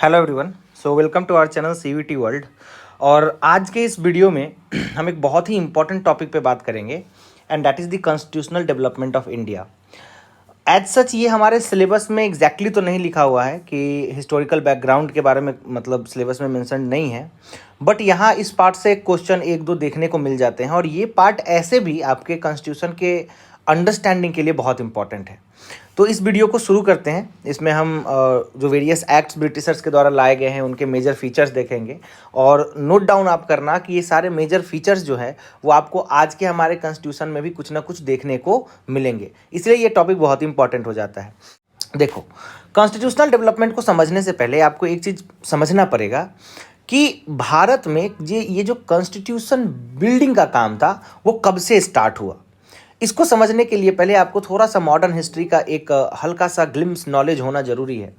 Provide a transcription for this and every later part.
Hello everyone. So welcome to our channel CVT world. और आज के इस वीडियो में हम एक बहुत ही इंपॉर्टेंट टॉपिक पे बात करेंगे and that is the constitutional development of India. As such ये हमारे सिलेबस में एग्जैक्टली तो नहीं लिखा हुआ है कि हिस्टोरिकल बैकग्राउंड के बारे में, मतलब सिलेबस में मेंशन नहीं है, बट यहाँ इस पार्ट से क्वेश्चन एक दो देखने को मिल जाते हैं और ये पार्ट ऐसे भी आपके कॉन्स्टिट्यूशन के अंडरस्टैंडिंग के लिए बहुत इंपॉर्टेंट है। तो इस वीडियो को शुरू करते हैं। इसमें हम जो वेरियस एक्ट्स ब्रिटिशर्स के द्वारा लाए गए हैं उनके मेजर फीचर्स देखेंगे और नोट डाउन आप करना कि ये सारे मेजर फीचर्स जो है वो आपको आज के हमारे कॉन्स्टिट्यूशन में भी कुछ ना कुछ देखने को मिलेंगे, इसलिए ये टॉपिक बहुत इंपॉर्टेंट हो जाता है। देखो, कॉन्स्टिट्यूशनल डेवलपमेंट को समझने से पहले आपको एक चीज़ समझना पड़ेगा कि भारत में ये जो कॉन्स्टिट्यूशन बिल्डिंग का काम था वो कब से स्टार्ट हुआ। इसको समझने के लिए पहले आपको थोड़ा सा मॉडर्न हिस्ट्री का एक हल्का सा ग्लिम्स नॉलेज होना ज़रूरी है।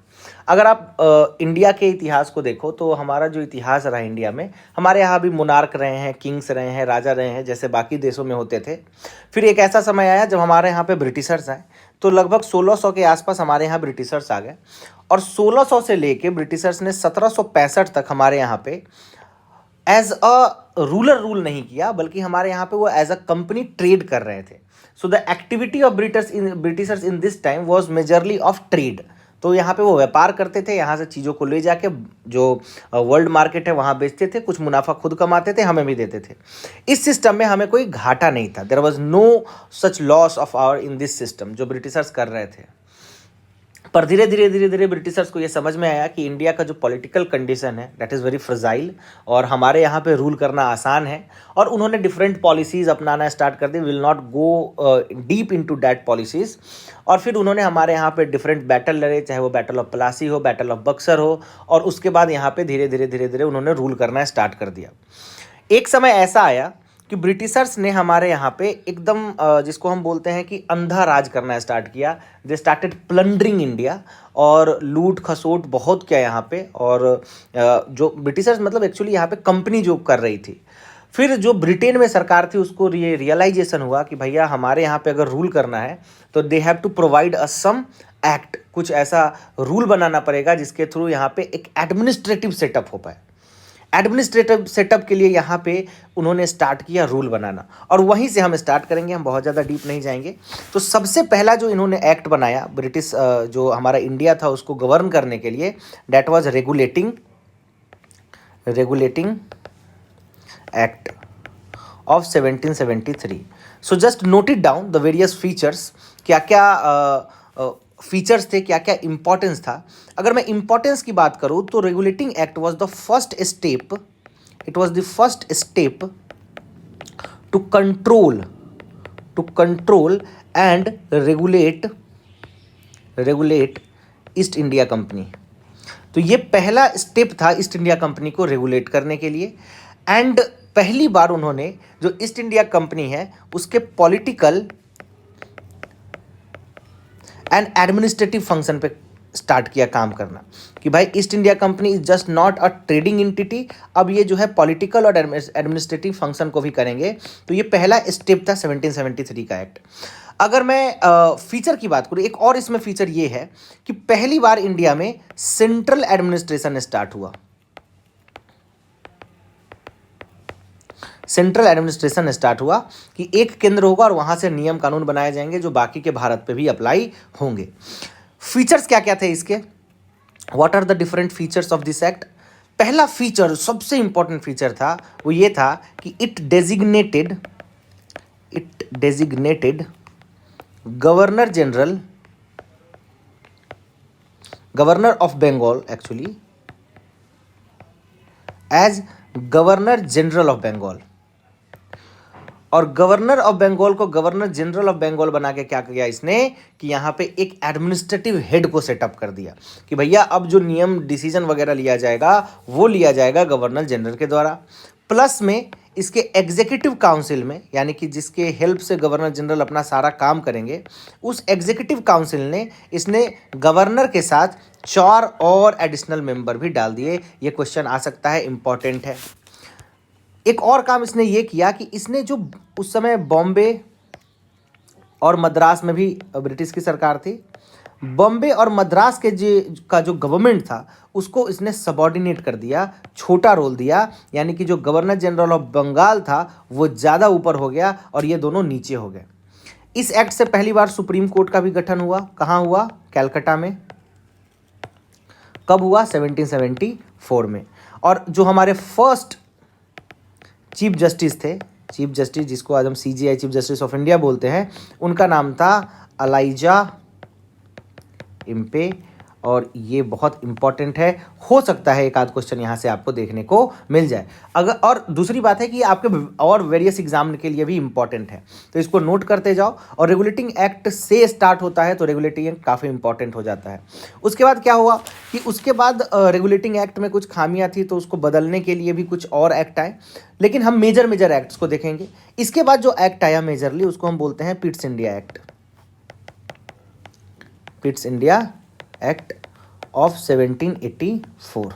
अगर आप इंडिया के इतिहास को देखो तो हमारा जो इतिहास रहा इंडिया में, हमारे यहाँ भी मोनार्क रहे हैं, किंग्स रहे हैं, राजा रहे हैं, जैसे बाकी देशों में होते थे। फिर एक ऐसा समय आया जब हमारे यहाँ पे ब्रिटिशर्स आए, तो लगभग 1600 के आसपास हमारे यहाँ ब्रिटिशर्स आ गए और 1600 से लेके ब्रिटिशर्स ने 1765 तक हमारे यहाँ पे एज अ रूलर रूल नहीं किया, बल्कि हमारे यहाँ पे वो एज अ कंपनी ट्रेड कर रहे थे। So the activity of Britishers in this time was majorly of trade. तो यहाँ पे वो व्यापार करते थे, यहाँ से चीज़ों को ले जाके जो वर्ल्ड मार्केट है वहाँ बेचते थे, कुछ मुनाफा खुद कमाते थे, हमें भी देते थे। इस सिस्टम में हमें कोई घाटा नहीं था। There was no such loss of our in this system जो ब्रिटिशर्स कर रहे थे। पर धीरे धीरे ब्रिटिशर्स को ये समझ में आया कि इंडिया का जो पॉलिटिकल कंडीशन है दैट इज़ वेरी फ्रजाइल और हमारे यहाँ पे रूल करना आसान है, और उन्होंने डिफरेंट पॉलिसीज़ अपनाना स्टार्ट कर दी। Will not go deep into that policies. और फिर उन्होंने हमारे यहाँ पे डिफरेंट बैटल लड़े, चाहे वो बैटल ऑफ प्लासी हो, बैटल ऑफ बक्सर हो, और उसके बाद यहाँ पे धीरे धीरे उन्होंने रूल करना स्टार्ट कर दिया। एक समय ऐसा आया कि ब्रिटिशर्स ने हमारे यहाँ पे एकदम जिसको हम बोलते हैं कि अंधा राज करना स्टार्ट किया। दे स्टार्टेड प्लंडरिंग इंडिया और लूट खसोट बहुत किया यहाँ पे। और जो ब्रिटिशर्स मतलब एक्चुअली यहाँ पे कंपनी जो कर रही थी, फिर जो ब्रिटेन में सरकार थी उसको ये रियलाइजेशन हुआ कि भैया हमारे यहाँ पे अगर रूल करना है तो they have to provide a some act, कुछ ऐसा रूल बनाना पड़ेगा जिसके थ्रू यहाँ पे एक एडमिनिस्ट्रेटिव सेटअप हो पाए। एडमिनिस्ट्रेटिव सेटअप के लिए यहाँ पे उन्होंने स्टार्ट किया रूल बनाना, और वहीं से हम स्टार्ट करेंगे, हम बहुत ज़्यादा डीप नहीं जाएंगे। तो सबसे पहला जो इन्होंने एक्ट बनाया ब्रिटिश जो हमारा इंडिया था उसको गवर्न करने के लिए, that was regulating act of 1773। So just note it down the various features, क्या क्या फीचर्स थे, क्या क्या इंपॉर्टेंस था। अगर मैं इंपॉर्टेंस की बात करूं तो regulating act was the first step, it was the first step to control and regulate East India Company. तो ये पहला स्टेप था ईस्ट इंडिया कंपनी को रेगुलेट करने के लिए। एंड पहली बार उन्होंने जो ईस्ट इंडिया कंपनी है उसके पॉलिटिकल एंड एडमिनिस्ट्रेटिव फंक्शन पे स्टार्ट किया काम करना कि भाई east India company is just not a trading entity, अब ये जो है पॉलिटिकल और एडमिनिस्ट्रेटिव फंक्शन को भी करेंगे। तो ये पहला स्टेप था 1773 का एक्ट। अगर मैं फीचर की बात करूँ, एक और इसमें फीचर ये है कि पहली बार इंडिया में सेंट्रल एडमिनिस्ट्रेशन स्टार्ट हुआ। सेंट्रल एडमिनिस्ट्रेशन स्टार्ट हुआ कि एक केंद्र होगा और वहाँ से नियम कानून बनाए जाएंगे जो बाकी के भारत पे भी अप्लाई होंगे। फीचर्स क्या क्या थे इसके, what are the different features of this act. पहला फीचर, सबसे इंपॉर्टेंट फीचर था, वो ये था कि it designated governor of Bengal actually as governor general of Bengal. और गवर्नर ऑफ बंगाल को गवर्नर जनरल ऑफ बंगाल बना के क्या किया इसने कि यहाँ पे एक एडमिनिस्ट्रेटिव हेड को सेटअप कर दिया कि भैया अब जो नियम डिसीजन वगैरह लिया जाएगा वो लिया जाएगा गवर्नर जनरल के द्वारा। प्लस में इसके एग्जीक्यूटिव काउंसिल में, यानी कि जिसके हेल्प से गवर्नर जनरल अपना सारा काम करेंगे, उस एग्जीक्यूटिव काउंसिल ने इसने गवर्नर के साथ 4 और एडिशनल मेंबर भी डाल दिए। ये क्वेश्चन आ सकता है, इंपॉर्टेंट है। एक और काम इसने ये किया कि इसने जो उस समय बॉम्बे और मद्रास में भी ब्रिटिश की सरकार थी, बॉम्बे और मद्रास के का जो गवर्नमेंट था उसको इसने सबॉर्डिनेट कर दिया, छोटा रोल दिया, यानी कि जो गवर्नर जनरल ऑफ बंगाल था वो ज़्यादा ऊपर हो गया और ये दोनों नीचे हो गए। इस एक्ट से पहली बार सुप्रीम कोर्ट का भी गठन हुआ। कहाँ हुआ? कलकत्ता में। कब हुआ? 1774 में। और जो हमारे फर्स्ट चीफ जस्टिस थे, चीफ जस्टिस जिसको आज हम CJI chief justice of India बोलते हैं, उनका नाम था अलाइजा इम्पे। और ये बहुत इंपॉर्टेंट है, हो सकता है एक आध क्वेश्चन यहाँ से आपको देखने को मिल जाए अगर। और दूसरी बात है कि आपके और वेरियस एग्जाम के लिए भी इंपॉर्टेंट है, तो इसको नोट करते जाओ। और रेगुलेटिंग एक्ट से स्टार्ट होता है तो रेगुलेटिंग एक्ट काफ़ी इंपॉर्टेंट हो जाता है। उसके बाद क्या हुआ कि उसके बाद रेगुलेटिंग एक्ट में कुछ खामियां थी तो उसको बदलने के लिए भी कुछ और एक्ट आए, लेकिन हम मेजर एक्ट्स को देखेंगे। इसके बाद जो एक्ट आया मेजरली उसको हम बोलते हैं पिट्स India act, पिट्स India act of 1784।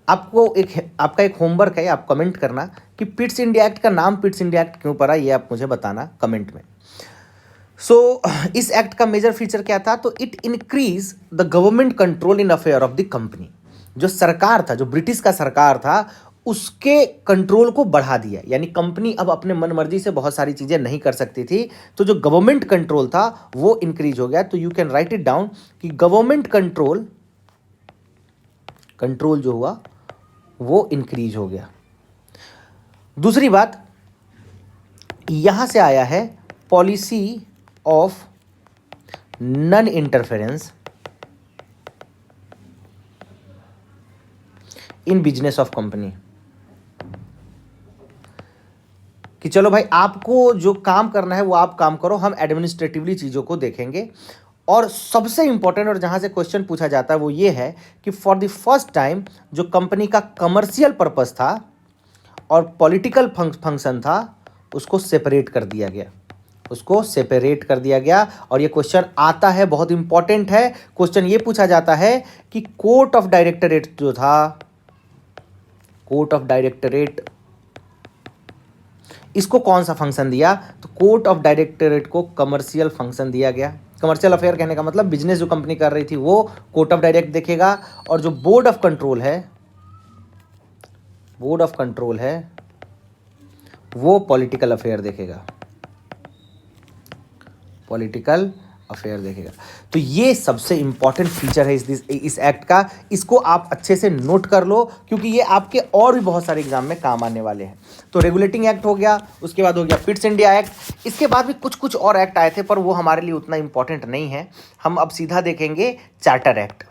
आपका एक होमवर्क है, आप कमेंट करना कि पिट्स इंडिया एक्ट का नाम पिट्स इंडिया एक्ट क्यों पड़ा, ये आप मुझे बताना कमेंट में। इस एक्ट का मेजर फीचर क्या था? तो it increase the government control in affair of the company. जो सरकार था, जो ब्रिटिश का सरकार था, उसके कंट्रोल को बढ़ा दिया, यानी कंपनी अब अपने मन मर्जी से बहुत सारी चीज़ें नहीं कर सकती थी, तो जो गवर्नमेंट कंट्रोल था वो इंक्रीज हो गया। तो you can write it down कि गवर्नमेंट कंट्रोल जो हुआ वो इंक्रीज हो गया। दूसरी बात यहां से आया है policy of non interference in business of company, कि चलो भाई आपको जो काम करना है वो आप काम करो, हम एडमिनिस्ट्रेटिवली चीज़ों को देखेंगे। और सबसे इंपॉर्टेंट और जहाँ से क्वेश्चन पूछा जाता है वो ये है कि फॉर द फर्स्ट टाइम जो कंपनी का कमर्शियल पर्पस था और पॉलिटिकल फंक्शन था उसको सेपरेट कर दिया गया, उसको सेपरेट कर दिया गया। और ये क्वेश्चन आता है, बहुत इंपॉर्टेंट है। क्वेश्चन ये पूछा जाता है कि कोर्ट ऑफ डायरेक्टरेट जो था, कोर्ट ऑफ डायरेक्टरेट इसको कौन सा फंक्शन दिया? तो कोर्ट ऑफ डायरेक्टरेट को कमर्शियल फंक्शन दिया गया। कमर्शियल अफेयर कहने का मतलब बिजनेस जो कंपनी कर रही थी वो कोर्ट ऑफ डायरेक्ट देखेगा, और जो बोर्ड ऑफ कंट्रोल है वो पॉलिटिकल अफेयर देखेगा, पॉलिटिकल अफेयर देखेगा। तो ये सबसे इंपॉर्टेंट फीचर है इस एक्ट का, इसको आप अच्छे से नोट कर लो क्योंकि ये आपके और भी बहुत सारे एग्जाम में काम आने वाले हैं। तो रेगुलेटिंग एक्ट हो गया, उसके बाद हो गया पिट्स इंडिया एक्ट। इसके बाद भी कुछ और एक्ट आए थे पर वो हमारे लिए उतना इंपॉर्टेंट नहीं है। हम अब सीधा देखेंगे चार्टर एक्ट,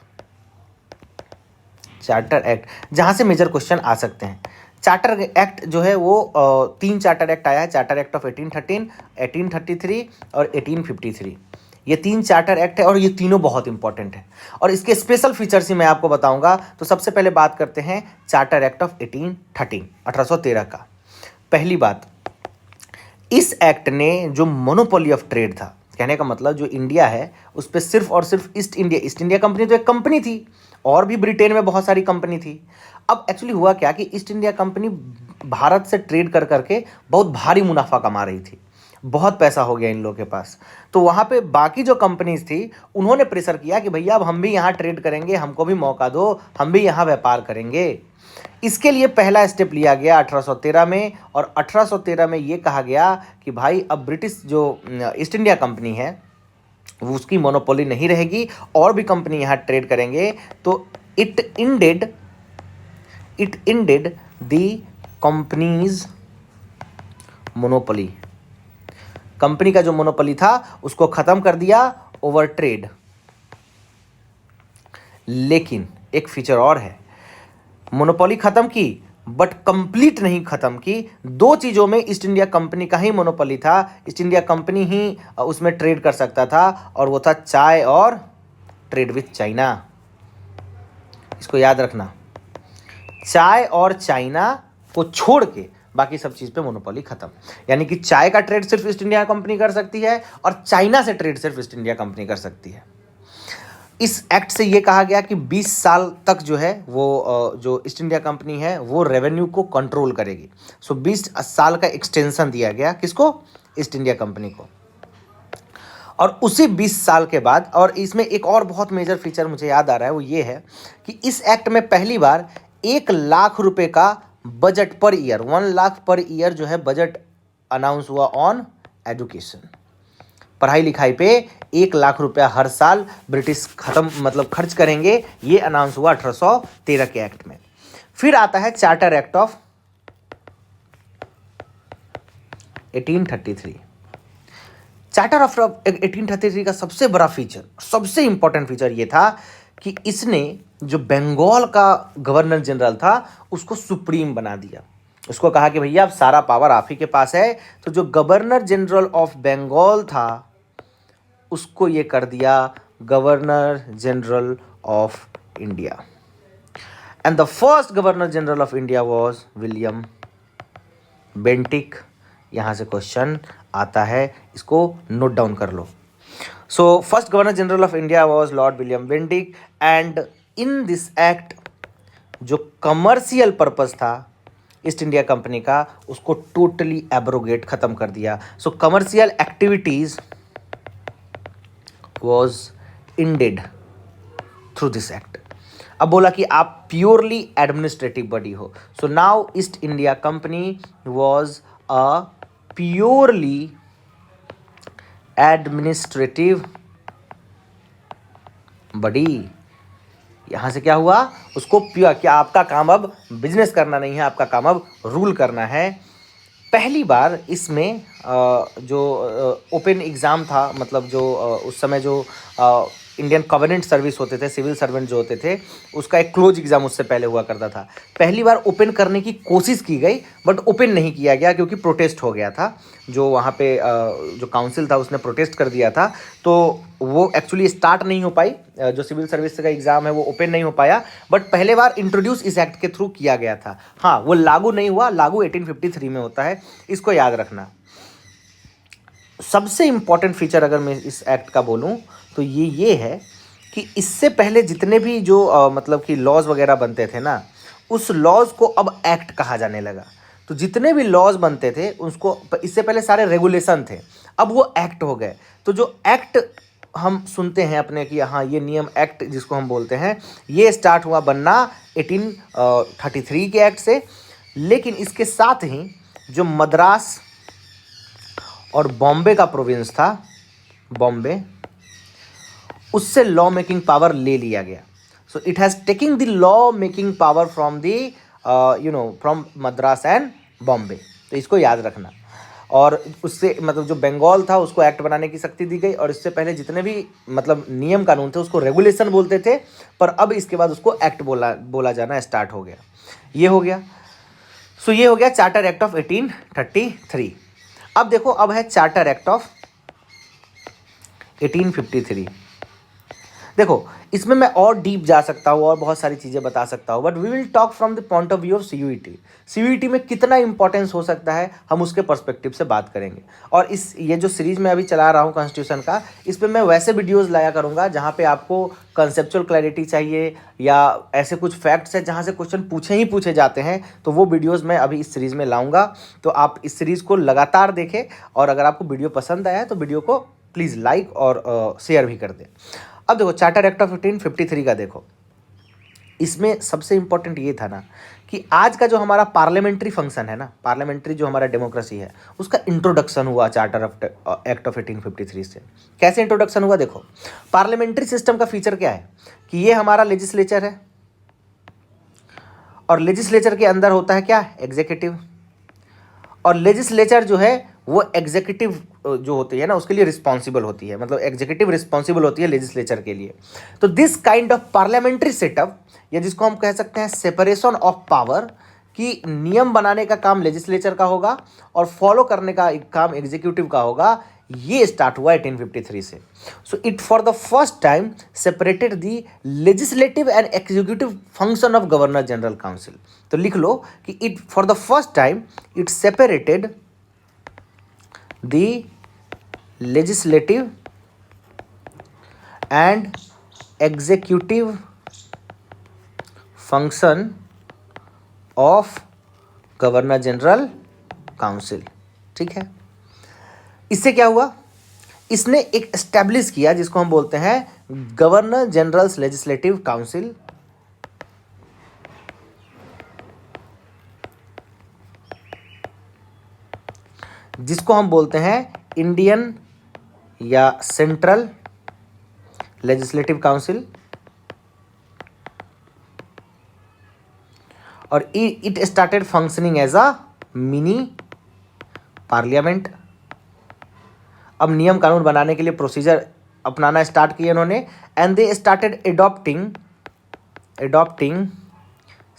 चार्टर एक्ट जहाँ से मेजर क्वेश्चन आ सकते हैं। चार्टर एक्ट जो है वो 3 चार्टर एक्ट आया है, चार्टर एक्ट ऑफ 1813, 1833 और 1853। ये 3 चार्टर एक्ट है और ये तीनों बहुत इंपॉर्टेंट है और इसके स्पेशल फीचर्स ही मैं आपको बताऊंगा। तो सबसे पहले बात करते हैं चार्टर एक्ट ऑफ 1813, 1813 का। पहली बात, इस एक्ट ने जो मोनोपोली ऑफ ट्रेड था, कहने का मतलब जो इंडिया है उस पर सिर्फ और सिर्फ ईस्ट इंडिया कंपनी तो एक कंपनी थी, और भी ब्रिटेन में बहुत सारी कंपनी थी। अब एक्चुअली हुआ क्या कि ईस्ट इंडिया कंपनी भारत से ट्रेड कर करके बहुत भारी मुनाफा कमा रही थी, बहुत पैसा हो गया इन लोगों के पास। तो वहाँ पे बाकी जो कंपनीज थी उन्होंने प्रेशर किया कि भैया अब हम भी यहाँ ट्रेड करेंगे, हमको भी मौका दो, हम भी यहाँ व्यापार करेंगे। इसके लिए पहला स्टेप लिया गया 1813 में, और 1813 में ये कहा गया कि भाई अब ब्रिटिश जो ईस्ट इंडिया कंपनी है वो उसकी मोनोपोली नहीं रहेगी, और भी कंपनी यहाँ ट्रेड करेंगे। तो it ended the companies monopoly, company का जो मोनोपोली था उसको खत्म कर दिया ओवर ट्रेड। लेकिन एक फीचर और है, मोनोपोली खत्म की बट कंप्लीट नहीं खत्म की। 2 चीज़ों में ईस्ट इंडिया कंपनी का ही मोनोपोली था, ईस्ट इंडिया कंपनी ही उसमें ट्रेड कर सकता था, और वो था चाय और ट्रेड विथ चाइना। इसको याद रखना, चाय और चाइना को छोड़ के बाकी सब चीज़ पे मोनोपोली खत्म। यानी कि चाय का ट्रेड सिर्फ ईस्ट इंडिया कंपनी कर सकती है और चाइना से ट्रेड सिर्फ ईस्ट इंडिया कंपनी कर सकती है। इस एक्ट से ये कहा गया कि 20 साल तक जो है वो जो ईस्ट इंडिया कंपनी है वो रेवेन्यू को कंट्रोल करेगी। सो 20 साल का एक्सटेंशन दिया गया, किसको? ईस्ट इंडिया कंपनी को। और उसी 20 साल के बाद, और इसमें एक और बहुत मेजर फीचर मुझे याद आ रहा है, वो ये है कि इस एक्ट में पहली बार 1 लाख रुपए का budget per year, 1 lakh per year जो है बजट अनाउंस हुआ ऑन एजुकेशन। पढ़ाई लिखाई पे 1 लाख रुपया हर साल ब्रिटिश खर्च करेंगे, ये अनाउंस हुआ 1813 के एक्ट में। फिर आता है charter act of 1833। Charter of 1833 का सबसे बड़ा फीचर, सबसे इंपॉर्टेंट फीचर ये था कि इसने जो बंगाल का गवर्नर जनरल था उसको सुप्रीम बना दिया। उसको कहा कि भैया अब सारा पावर आप ही के पास है। तो जो गवर्नर जनरल ऑफ बंगाल था उसको ये कर दिया governor general of India. And the first governor general of India was William Bentinck. यहाँ से क्वेश्चन आता है, इसको नोट डाउन कर लो। So first governor general of India was lord William Bentinck. And in this act जो commercial purpose था East India company का, उसको टोटली एब्रोगेट खत्म कर दिया। So commercial activities was ended through this act. अब बोला कि आप प्योरली एडमिनिस्ट्रेटिव बॉडी हो। So now east India company was a purely administrative body. यहां से क्या हुआ, उसको प्योर, क्या आपका काम अब बिजनेस करना नहीं है, आपका काम अब रूल करना है। पहली बार इसमें जो ओपन एग्ज़ाम था, मतलब जो उस समय जो इंडियन कवर्नेंट सर्विस होते थे, सिविल सर्वेंट जो होते थे, उसका एक क्लोज एग्ज़ाम उससे पहले हुआ करता था। पहली बार ओपन करने की कोशिश की गई बट ओपन नहीं किया गया क्योंकि प्रोटेस्ट हो गया था। जो वहाँ पे जो काउंसिल था उसने प्रोटेस्ट कर दिया था, तो वो एक्चुअली स्टार्ट नहीं हो पाई। जो सिविल सर्विस का एग्ज़ाम है वो ओपन नहीं हो पाया, बट पहले बार इंट्रोड्यूस इस एक्ट के थ्रू किया गया था। हाँ, वो लागू नहीं हुआ, लागू 1853 में होता है, इसको याद रखना। सबसे इंपॉर्टेंट फीचर अगर मैं इस एक्ट का बोलूं तो ये है कि इससे पहले जितने भी जो मतलब कि लॉज वगैरह बनते थे ना, उस लॉज को अब एक्ट कहा जाने लगा। तो जितने भी लॉज बनते थे उसको, इससे पहले सारे रेगुलेशन थे, अब वो एक्ट हो गए। तो जो एक्ट हम सुनते हैं अपने कि हाँ ये नियम एक्ट जिसको हम बोलते हैं, ये स्टार्ट हुआ बनना 1833 के एक्ट से। लेकिन इसके साथ ही जो मद्रास और बॉम्बे का प्रोविंस था, बॉम्बे, उससे लॉ मेकिंग पावर ले लिया गया। So it has taking the law making power from the from Madras and Bombay. तो इसको याद रखना। और उससे मतलब जो बंगाल था उसको एक्ट बनाने की शक्ति दी गई, और इससे पहले जितने भी मतलब नियम कानून थे उसको रेगुलेशन बोलते थे, पर अब इसके बाद उसको एक्ट बोला जाना स्टार्ट हो गया। ये हो गया। सो ये हो गया चार्टर एक्ट ऑफ 1833। अब देखो, अब है चार्टर एक्ट ऑफ 1853। देखो इसमें मैं और डीप जा सकता हूँ और बहुत सारी चीज़ें बता सकता हूँ, but we will talk from the point of view of CUET. CUET में कितना इंपॉर्टेंस हो सकता है हम उसके पर्सपेक्टिव से बात करेंगे। और ये जो सीरीज मैं अभी चला रहा हूँ कॉन्स्टिट्यूशन का, इस पर मैं वैसे वीडियोज़ लाया करूँगा जहाँ पे आपको कंसेप्चुअल क्लैरिटी चाहिए या ऐसे कुछ फैक्ट्स है जहाँ से क्वेश्चन पूछे जाते हैं, तो वो वीडियोज़ मैं अभी इस सीरीज़ में लाऊंगा। तो आप इस सीरीज़ को लगातार देखें, और अगर आपको वीडियो पसंद आया है तो वीडियो को प्लीज़ लाइक और शेयर भी कर दें। अब देखो चार्टर एक्ट ऑफ 1853 का देखो, इसमें सबसे इंपॉर्टेंट ये था ना कि आज का जो हमारा पार्लियामेंट्री फंक्शन है ना, पार्लियामेंट्री जो हमारा डेमोक्रेसी है, उसका इंट्रोडक्शन हुआ चार्टर एक्ट ऑफ 1853 से। कैसे इंट्रोडक्शन हुआ? देखो, पार्लियामेंट्री सिस्टम का फीचर क्या है कि ये हमारा लेजिस्लेचर है, और लेजिस्लेचर के अंदर होता है क्या? एग्जीक्यूटिव। और लेजिस्लेचर जो है वो एग्जीक्यूटिव जो होती है ना उसके लिए रिस्पॉन्सिबल होती है, मतलब एग्जीक्यूटिव रिस्पॉन्सिबल होती है लेजिस्लेचर के लिए। तो this kind of parliamentary setup, या जिसको हम कह सकते हैं सेपरेशन ऑफ पावर, कि नियम बनाने का काम लेजिस्लेचर का होगा और फॉलो करने का काम एग्जीक्यूटिव का होगा, ये स्टार्ट हुआ 1853 से। So it for the first time separated the legislative and executive function of governor general council. तो लिख लो कि it for the first time it separated the legislative and executive function of governor general council. ठीक है, इससे क्या हुआ? इसने एक एस्टेब्लिश किया जिसको हम बोलते हैं गवर्नर जनरल्स लेजिस्लेटिव काउंसिल, जिसको हम बोलते हैं इंडियन या सेंट्रल लेजिस्लेटिव काउंसिल, और it started functioning as a mini parliament. अब नियम कानून बनाने के लिए प्रोसीजर अपनाना स्टार्ट किए उन्होंने, and they started adopting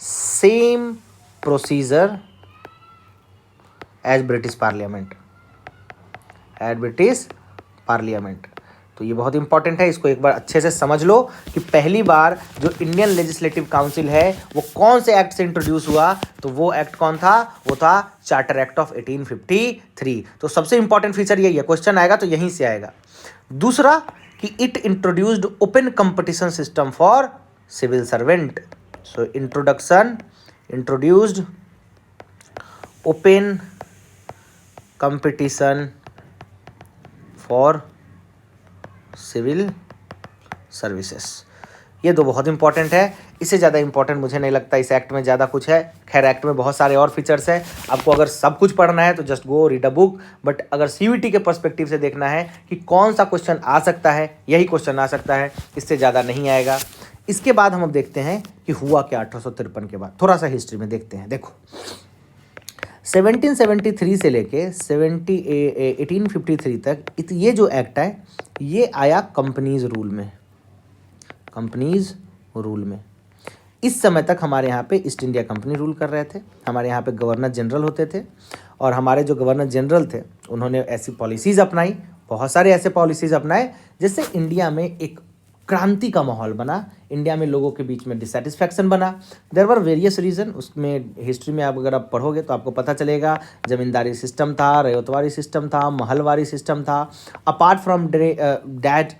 same procedure as British parliament. तो ये बहुत इंपॉर्टेंट है, इसको एक बार अच्छे से समझ लो कि पहली बार जो इंडियन लेजिस्लेटिव काउंसिल है वो कौन से एक्ट से इंट्रोड्यूस हुआ। तो वो एक्ट कौन था? वो था चार्टर एक्ट ऑफ 1853। तो सबसे इंपॉर्टेंट फीचर यही है, क्वेश्चन आएगा तो यहीं से आएगा। दूसरा कि it introduced open competition system for civil servant. So introduced open competition for civil services. ये दो बहुत इंपॉर्टेंट है, इससे ज़्यादा इंपॉर्टेंट मुझे नहीं लगता इस एक्ट में ज़्यादा कुछ है। खैर एक्ट में बहुत सारे और फीचर्स है, आपको अगर सब कुछ पढ़ना है तो just go read a book, but अगर सीयूईटी के पर्सपेक्टिव से देखना है कि कौन सा क्वेश्चन आ सकता है, यही क्वेश्चन आ सकता है, इससे ज़्यादा नहीं आएगा। इसके बाद हम अब देखते हैं कि हुआ क्या 1853 के बाद, थोड़ा सा हिस्ट्री में देखते हैं। देखो 1773 से लेके 1853 तक ये जो एक्ट है ये आया कंपनीज रूल में। इस समय तक हमारे यहाँ पे ईस्ट इंडिया कंपनी रूल कर रहे थे, हमारे यहाँ पे गवर्नर जनरल होते थे, और हमारे जो गवर्नर जनरल थे उन्होंने ऐसी पॉलिसीज़ अपनाई, बहुत सारे ऐसे पॉलिसीज़ अपनाए जिससे इंडिया में एक क्रांति का माहौल बना, इंडिया में लोगों के बीच में डिससेटिस्फैक्शन बना। देयर वर वेरियस रीज़न, उसमें हिस्ट्री में आप अगर आप पढ़ोगे तो आपको पता चलेगा। जमींदारी सिस्टम था, रयतवारी सिस्टम था, महलवारी सिस्टम था। अपार्ट फ्रॉम डैट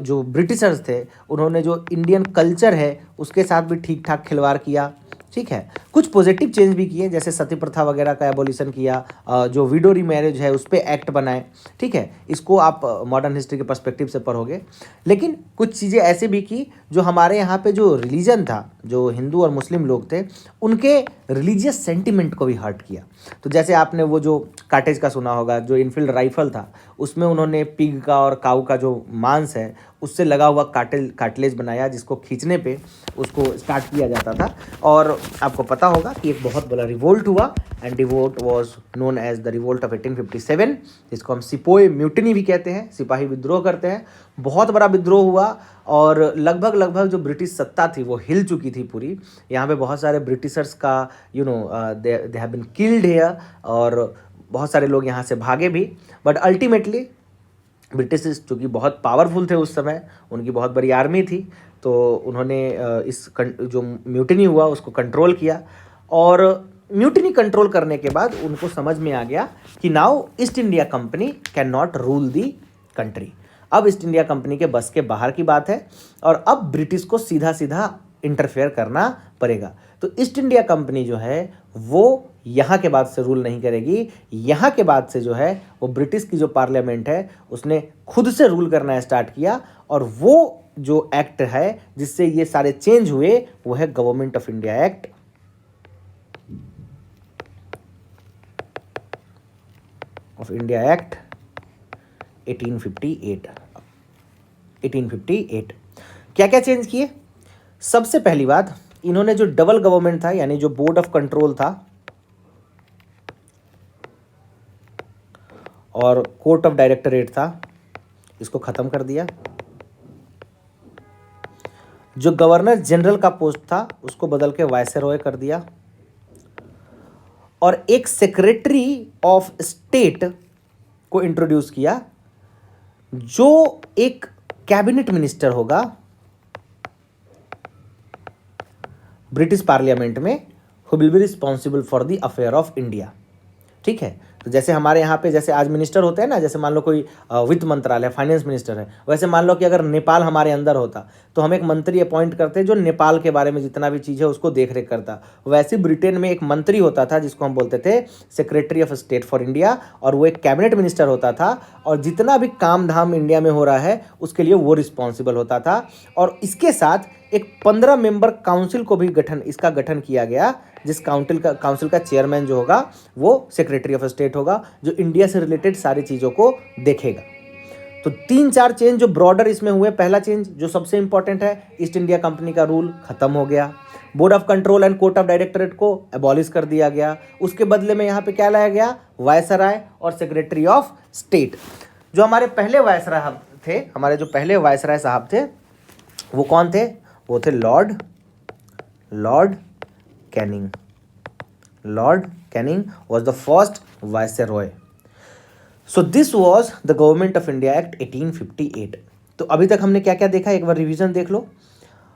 जो ब्रिटिशर्स थे उन्होंने जो इंडियन कल्चर है उसके साथ भी ठीक ठाक खिलवाड़ किया, ठीक है। कुछ पॉजिटिव चेंज भी किए, जैसे सती प्रथा वगैरह का एबोलिशन किया, जो विडो रीमैरिज है उस पर एक्ट बनाए, ठीक है। इसको आप मॉडर्न हिस्ट्री के पर्सपेक्टिव से पढ़ोगे। लेकिन कुछ चीज़ें ऐसे भी की जो हमारे यहाँ पे जो रिलीजन था, जो हिंदू और मुस्लिम लोग थे, उनके रिलीजियस सेंटिमेंट को भी हर्ट किया। तो जैसे आपने वो जो कार्टेज का सुना होगा, जो इनफील्ड राइफल था, उसमें उन्होंने पिग का और काऊ का जो मांस है उससे लगा हुआ कार्टिलेज बनाया, जिसको खींचने पे उसको स्टार्ट किया जाता था। और आपको पता होगा कि एक बहुत बड़ा रिवोल्ट हुआ, and revolt was known as the revolt of 1857, जिसको हम सिपोय म्यूटिनी भी कहते हैं, सिपाही विद्रोह करते हैं। बहुत बड़ा विद्रोह हुआ और लगभग जो ब्रिटिश सत्ता थी वो हिल चुकी थी पूरी। यहाँ पे बहुत सारे ब्रिटिशर्स का they have been killed here, और बहुत सारे लोग यहाँ से भागे भी। बट अल्टीमेटली ब्रिटिश चूँकि बहुत पावरफुल थे उस समय, उनकी बहुत बड़ी आर्मी थी, तो उन्होंने इस जो म्यूटिनी हुआ उसको कंट्रोल किया। और म्यूटिनी कंट्रोल करने के बाद उनको समझ में आ गया कि now east India company can not rule the country. अब ईस्ट इंडिया कंपनी के बस के बाहर की बात है, और अब ब्रिटिश को सीधा सीधा इंटरफेयर करना पड़ेगा। तो ईस्ट इंडिया कंपनी जो है वो यहाँ के बाद से रूल नहीं करेगी। यहाँ के बाद से जो है वो ब्रिटिश की जो पार्लियामेंट है उसने खुद से रूल करना स्टार्ट किया, और वो जो एक्ट है जिससे ये सारे चेंज हुए वो है government of India act of India act 1858। क्या क्या चेंज किए? सबसे पहली बात, इन्होंने जो डबल गवर्नमेंट था, यानी जो बोर्ड ऑफ कंट्रोल था और कोर्ट ऑफ डायरेक्टरेट था, इसको खत्म कर दिया। जो गवर्नर जनरल का पोस्ट था उसको बदल के वायसरॉय कर दिया, और एक सेक्रेटरी ऑफ स्टेट को इंट्रोड्यूस किया जो एक कैबिनेट मिनिस्टर होगा ब्रिटिश पार्लियामेंट में, who will be responsible for the affair of India, ठीक है। तो जैसे हमारे यहाँ पे जैसे आज मिनिस्टर होते हैं ना, जैसे मान लो कोई वित्त मंत्रालय फाइनेंस मिनिस्टर है, वैसे मान लो कि अगर नेपाल हमारे अंदर होता तो हम एक मंत्री अपॉइंट करते जो नेपाल के बारे में जितना भी चीज़ है उसको देख रेख करता। वैसे ब्रिटेन में एक मंत्री होता था जिसको हम बोलते थे secretary of state for India, और वो एक कैबिनेट मिनिस्टर होता था, और जितना भी काम धाम इंडिया में हो रहा है उसके लिए वो रिस्पॉन्सिबल होता था। और इसके साथ एक 15 मेंबर काउंसिल को भी इसका गठन किया गया, जिस काउंसिल का चेयरमैन जो होगा वो सेक्रेटरी ऑफ स्टेट होगा, जो इंडिया से रिलेटेड सारी चीज़ों को देखेगा। तो 3-4 चेंज जो ब्रॉडर इसमें हुए। पहला चेंज जो सबसे इंपॉर्टेंट है, ईस्ट इंडिया कंपनी का रूल खत्म हो गया, board of control and court of directorate को एबॉलिश कर दिया गया। उसके बदले में यहाँ पे क्या लाया गया, वायसराय और सेक्रेटरी ऑफ स्टेट। जो हमारे पहले वायसराय थे, हमारे जो पहले वायसराय साहब थे वो कौन थे, वो थे Lord Canning. Lord Canning was the first viceroy. So this was the government of India act 1858। तो अभी तक हमने क्या क्या देखा, एक बार रिवीजन देख लो।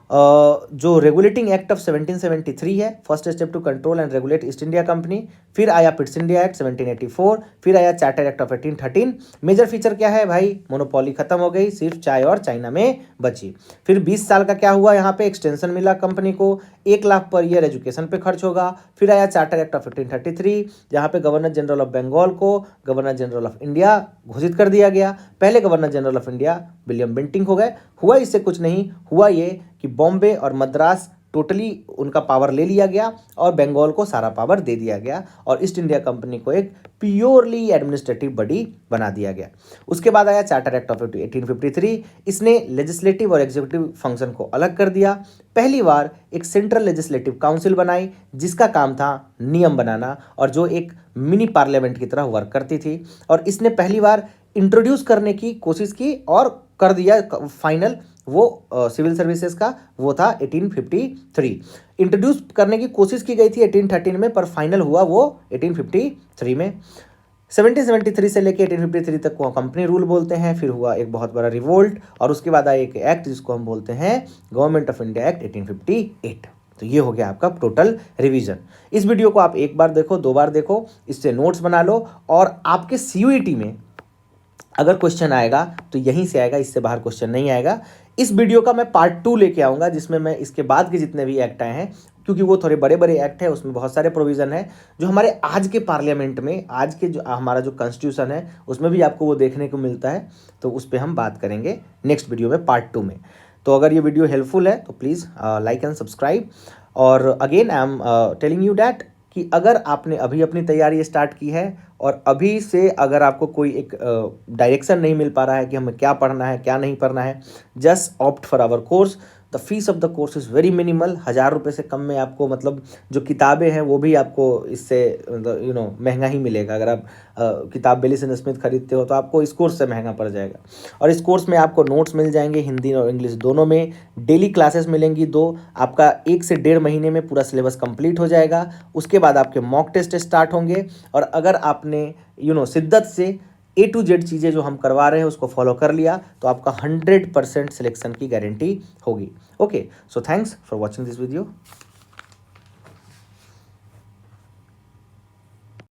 जो रेगुलेटिंग एक्ट ऑफ 1773 है, first step to control and regulate East India Company. फिर आया पिट्स इंडिया एक्ट 1784, फिर आया charter act of 1813। Major feature क्या है भाई, मोनोपोली खत्म हो गई, सिर्फ चाय और चाइना में बची। फिर 20 साल का क्या हुआ, यहाँ पे एक्सटेंशन मिला कंपनी को, 1 लाख पर ईयर एजुकेशन पे खर्च होगा। फिर आया चार्टर एक्ट ऑफ 1833, जहाँ पे गवर्नर जनरल ऑफ बंगाल को गवर्नर जनरल ऑफ इंडिया घोषित कर दिया गया। पहले governor general of India William Bentinck हो गए। हुआ इससे कुछ नहीं, हुआ ये कि बॉम्बे और मद्रास टोटली उनका पावर ले लिया गया और बंगाल को सारा पावर दे दिया गया, और ईस्ट इंडिया कंपनी को एक प्योरली एडमिनिस्ट्रेटिव बॉडी बना दिया गया। उसके बाद आया चार्टर एक्ट ऑफ 1853। इसने लेजिस्लेटिव और एग्जीक्यूटिव फंक्शन को अलग कर दिया। पहली बार एक सेंट्रल लेजिस्लेटिव काउंसिल बनाई जिसका काम था नियम बनाना, और जो एक मिनी पार्लियामेंट की तरह वर्क करती थी। और इसने पहली बार इंट्रोड्यूस करने की कोशिश की और कर दिया फाइनल, वो सिविल सर्विसेज का वो था 1853। इंट्रोड्यूस करने की कोशिश की गई थी 1813 में, पर फाइनल हुआ वो 1853 में। 1773 से लेके 1853 तक को कंपनी रूल बोलते हैं। फिर हुआ एक बहुत बड़ा रिवोल्ट, और उसके बाद आया एक एक्ट जिसको हम बोलते हैं गवर्नमेंट ऑफ इंडिया एक्ट 1858। तो ये हो गया आपका टोटल रिवीजन। इस वीडियो को आप एक बार देखो, 2 बार देखो, इससे नोट्स बना लो, और आपके CUET में अगर क्वेश्चन आएगा तो यहीं से आएगा, इससे बाहर क्वेश्चन नहीं आएगा। इस वीडियो का मैं पार्ट 2 लेके आऊँगा, जिसमें मैं इसके बाद के जितने भी एक्ट आए हैं, क्योंकि वो थोड़े बड़े बड़े एक्ट है, उसमें बहुत सारे प्रोविज़न है जो हमारे आज के पार्लियामेंट में, आज के जो हमारा जो कॉन्स्टिट्यूशन है उसमें भी आपको वो देखने को मिलता है। तो उस पर हम बात करेंगे नेक्स्ट वीडियो में, पार्ट 2 में। तो अगर ये वीडियो हेल्पफुल है तो प्लीज़ लाइक एंड सब्सक्राइब। और again I am telling you that कि अगर आपने अभी अपनी तैयारी स्टार्ट की है और अभी से अगर आपको कोई एक डायरेक्शन नहीं मिल पा रहा है कि हमें क्या पढ़ना है क्या नहीं पढ़ना है, just opt for our course. The fees of the course is very minimal. 1000 रुपये से कम में आपको, मतलब जो किताबें हैं वो भी आपको इससे महंगा ही मिलेगा। अगर आप किताब बेलिस एंड स्मिथ खरीदते हो तो आपको इस कोर्स से महंगा पड़ जाएगा। और इस कोर्स में आपको नोट्स मिल जाएंगे हिंदी और इंग्लिश दोनों में, डेली क्लासेस मिलेंगी 2, आपका 1 से 1.5 महीने में पूरा सिलेबस कंप्लीट हो जाएगा। उसके बाद आपके मॉक टेस्ट स्टार्ट होंगे, और अगर आपने शिद्दत से A to Z चीज़ें जो हम करवा रहे हैं उसको फॉलो कर लिया तो आपका 100% सिलेक्शन की गारंटी होगी। Okay, so thanks for watching this video.